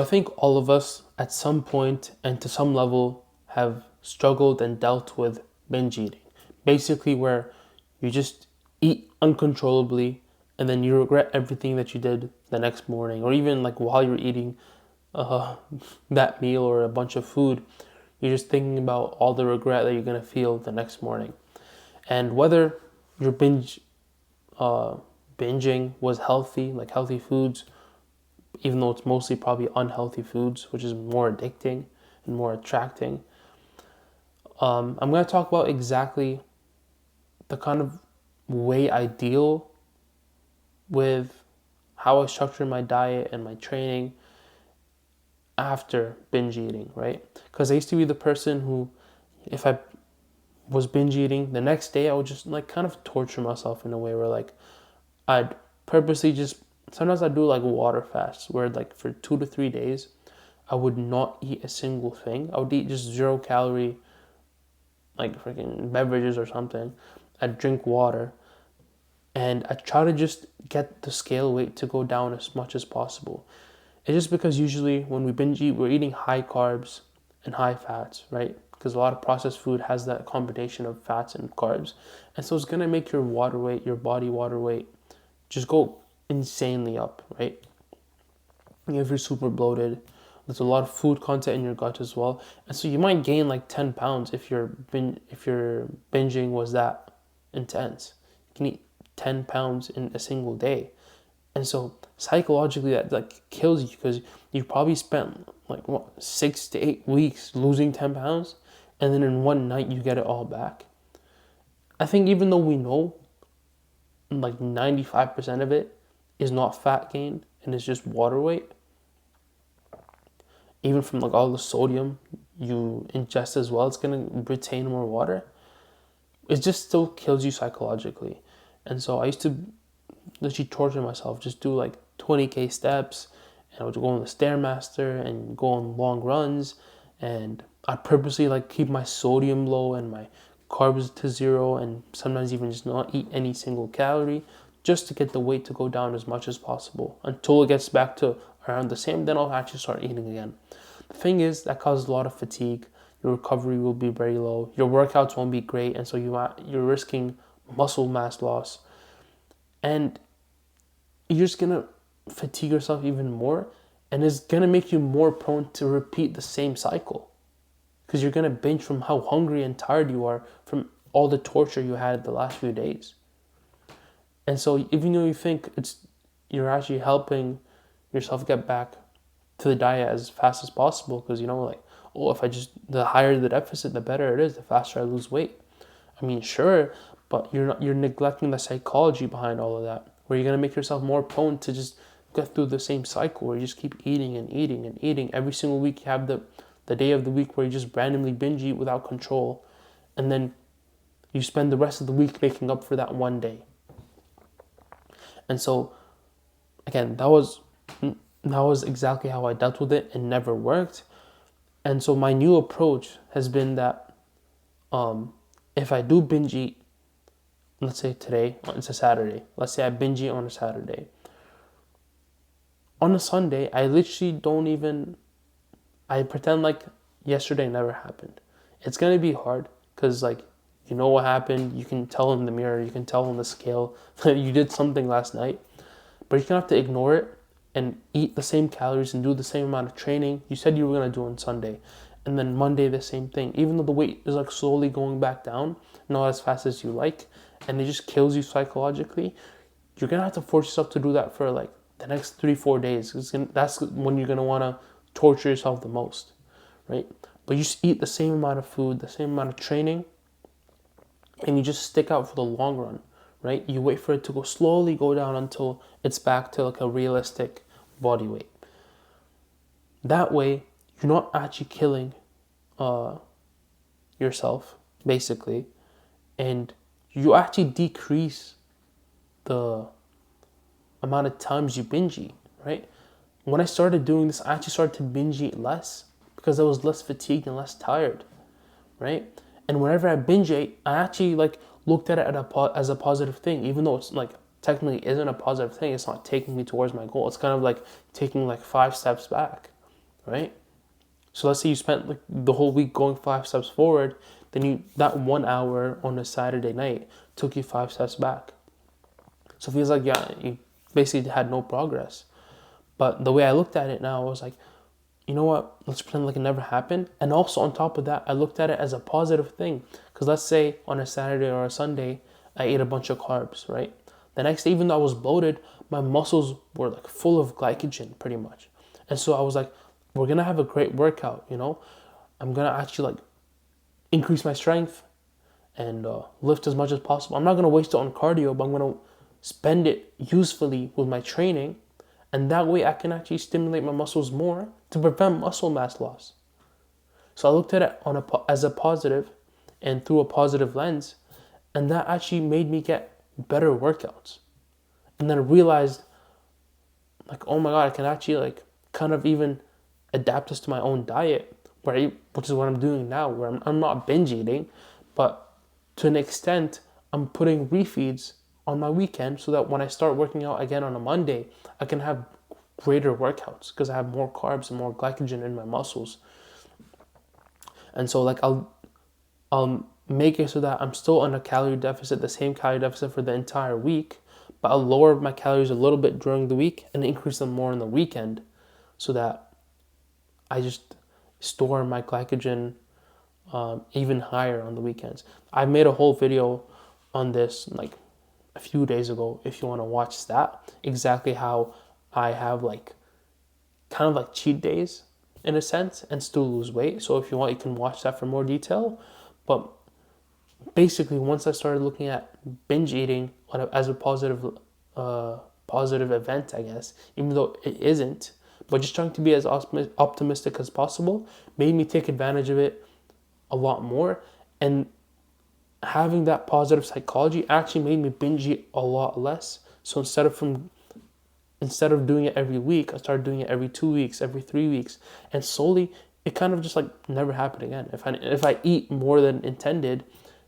I think all of us at some point and to some level have struggled and dealt with binge eating. Basically, where you just eat uncontrollably and then you regret everything that you did the next morning, or even like while you're eating uh, that meal or a bunch of food, you're just thinking about all the regret that you're gonna feel the next morning. And whether your uh, binging was healthy, like healthy foods, even though it's mostly probably unhealthy foods, which is more addicting and more attracting. I'm going to talk about exactly the kind of way I deal with how I structure my diet and my training after binge eating, right? Because I used to be the person who, if I was binge eating, the next day I would just like kind of torture myself in a way where like I'd purposely just, sometimes I'd do like water fasts where like for 2 to 3 days I would not eat a single thing. I would eat just 0 calorie like freaking beverages or something. I'd drink water and I try to just get the scale weight to go down as much as possible. It's just because usually when we binge eat, we're eating high carbs and high fats, right? Because a lot of processed food has that combination of fats and carbs. And so it's going to make your water weight, your body water weight, just go insanely up, right? If you're super bloated, there's a lot of food content in your gut as well, and so you might gain like 10 pounds if your binging was that intense. You can eat 10 pounds in a single day, and so psychologically that like kills you because you probably spent like what 6 to 8 weeks losing 10 pounds, and then in one night you get it all back. I think even though we know like 95% of it is not fat gain and it's just water weight, even from like all the sodium you ingest as well, it's gonna retain more water. It just still kills you psychologically. And so I used to literally torture myself, just do like 20K steps, and I would go on the Stairmaster and go on long runs, and I purposely like keep my sodium low and my carbs to zero, and sometimes even just not eat any single calorie, just to get the weight to go down as much as possible until it gets back to around the same. Then I'll actually start eating again. The thing is, that causes a lot of fatigue. Your recovery will be very low. Your workouts won't be great, and so you're risking muscle mass loss, and you're just gonna fatigue yourself even more, and it's gonna make you more prone to repeat the same cycle because you're gonna binge from how hungry and tired you are from all the torture you had the last few days. And so even though you think you're actually helping yourself get back to the diet as fast as possible, because like, oh, if I just, the higher the deficit the better it is, the faster I lose weight. I mean, sure, but you're neglecting the psychology behind all of that, where you're gonna make yourself more prone to just get through the same cycle where you just keep eating and eating and eating. Every single week you have the day of the week where you just randomly binge eat without control, and then you spend the rest of the week making up for that one day. And so again, that was exactly how I dealt with it, and never worked. And so my new approach has been that if I do binge eat, let's say today, it's a Saturday. Let's say I binge eat on a Saturday. On a Sunday, I literally I pretend like yesterday never happened. It's going to be hard because like, you know what happened. You can tell in the mirror, you can tell on the scale that you did something last night, but you're going to have to ignore it and eat the same calories and do the same amount of training you said you were going to do on Sunday. And then Monday, the same thing. Even though the weight is like slowly going back down, not as fast as you like, and it just kills you psychologically, you're going to have to force yourself to do that for like the next 3-4 days. That's when you're going to want to torture yourself the most, right? But you just eat the same amount of food, the same amount of training, and you just stick out for the long run, right? You wait for it to slowly go down until it's back to like a realistic body weight. That way, you're not actually killing yourself, basically, and you actually decrease the amount of times you binge eat, right? When I started doing this, I actually started to binge eat less because I was less fatigued and less tired, right? And whenever I binge ate, I actually like looked at it as a positive thing, even though it's like technically isn't a positive thing. It's not taking me towards my goal. It's kind of like taking like 5 steps back. right? So let's say you spent like the whole week going 5 steps forward, then that 1 hour on a Saturday night took you 5 steps back. So it feels like, yeah, you basically had no progress. But the way I looked at it now, I was like, you know what? Let's pretend like it never happened. And also on top of that, I looked at it as a positive thing. Because let's say on a Saturday or a Sunday, I ate a bunch of carbs, right? The next day, even though I was bloated, my muscles were like full of glycogen pretty much. And so I was like, we're going to have a great workout, you know? I'm going to actually like increase my strength and lift as much as possible. I'm not going to waste it on cardio, but I'm going to spend it usefully with my training. And that way I can actually stimulate my muscles more to prevent muscle mass loss. So I looked at it as a positive and through a positive lens. And that actually made me get better workouts. And then I realized, like, oh my God, I can actually like kind of even adapt this to my own diet, which is what I'm doing now, where I'm not binge eating, but to an extent, I'm putting refeeds on my weekend so that when I start working out again on a Monday, I can have greater workouts because I have more carbs and more glycogen in my muscles. And so like I'll make it so that I'm still on a calorie deficit, the same calorie deficit for the entire week, but I'll lower my calories a little bit during the week and increase them more on the weekend so that I just store my glycogen even higher on the weekends. I made a whole video on this like a few days ago if you want to watch that, exactly how I have like kind of like cheat days in a sense and still lose weight. So if you want, you can watch that for more detail. But basically, once I started looking at binge eating as a positive event, I guess, even though it isn't, but just trying to be as optimistic as possible made me take advantage of it a lot more. And having that positive psychology actually made me binge eat a lot less. So instead of doing it every week, I started doing it every 2 weeks, every 3 weeks, and slowly it kind of just like never happened again. If I eat more than intended,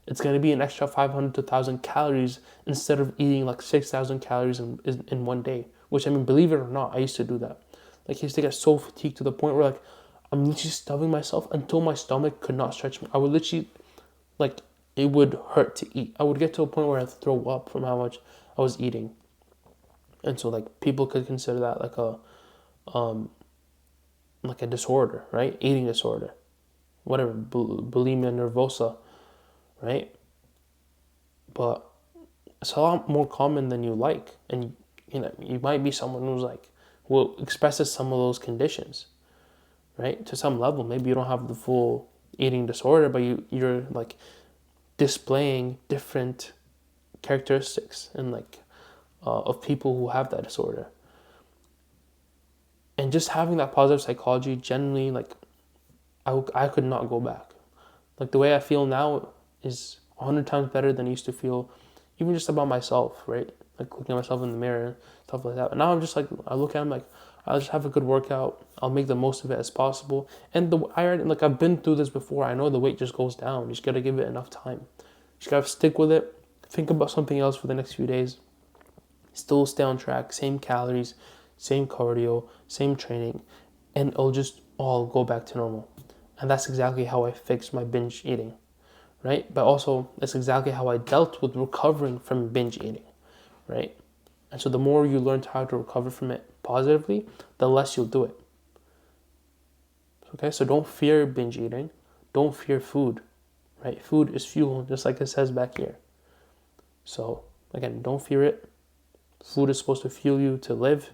it's going to be an extra 500 to 1,000 calories instead of eating like 6,000 calories in one day. Which, I mean, believe it or not, I used to do that. Like, I used to get so fatigued to the point where like I'm literally stuffing myself until my stomach could not stretch me. I would literally like it would hurt to eat. I would get to a point where I'd throw up from how much I was eating. And so like people could consider that like a disorder, right? Eating disorder, whatever, bulimia nervosa, right? But it's a lot more common than you like. And you know, you might be someone who expresses some of those conditions, right? To some level, maybe you don't have the full eating disorder, but you're like displaying different characteristics and like of people who have that disorder. And just having that positive psychology, generally, like I could not go back. Like the way I feel now is 100 times better than I used to feel, even just about myself, right? Like looking at myself in the mirror, stuff like that. And now I'm just like, I look at him like, I'll just have a good workout. I'll make the most of it as possible. And I've been through this before. I know the weight just goes down. You just gotta give it enough time. You just gotta stick with it. Think about something else for the next few days. Still stay on track. Same calories, same cardio, same training, and it'll just all go back to normal. And that's exactly how I fixed my binge eating, right? But also, that's exactly how I dealt with recovering from binge eating, right? And so the more you learn how to recover from it positively, the less you'll do it. Okay, so don't fear binge eating. Don't fear food, right? Food is fuel, just like it says back here. So again, don't fear it. Food is supposed to fuel you to live,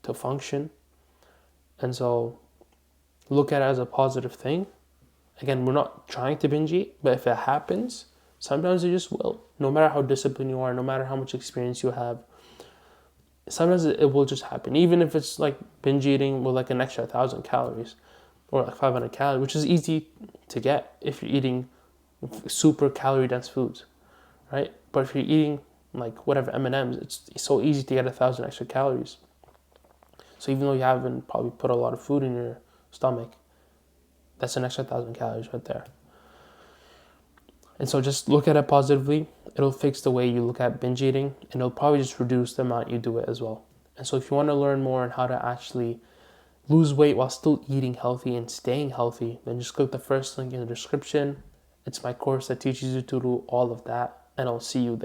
to function. And so look at it as a positive thing. Again, we're not trying to binge eat, but if it happens, sometimes it just will. No matter how disciplined you are, no matter how much experience you have, sometimes it will just happen. Even if it's like binge eating with like an extra 1,000 calories or like 500 calories, which is easy to get if you're eating super calorie dense foods, right? But if you're eating like whatever M&Ms, it's so easy to get 1,000 extra calories. So even though you haven't probably put a lot of food in your stomach, that's an extra 1,000 calories right there. And so just look at it positively. It'll fix the way you look at binge eating, and it'll probably just reduce the amount you do it as well. And so if you want to learn more on how to actually lose weight while still eating healthy and staying healthy, then just click the first link in the description. It's my course that teaches you to do all of that, and I'll see you there.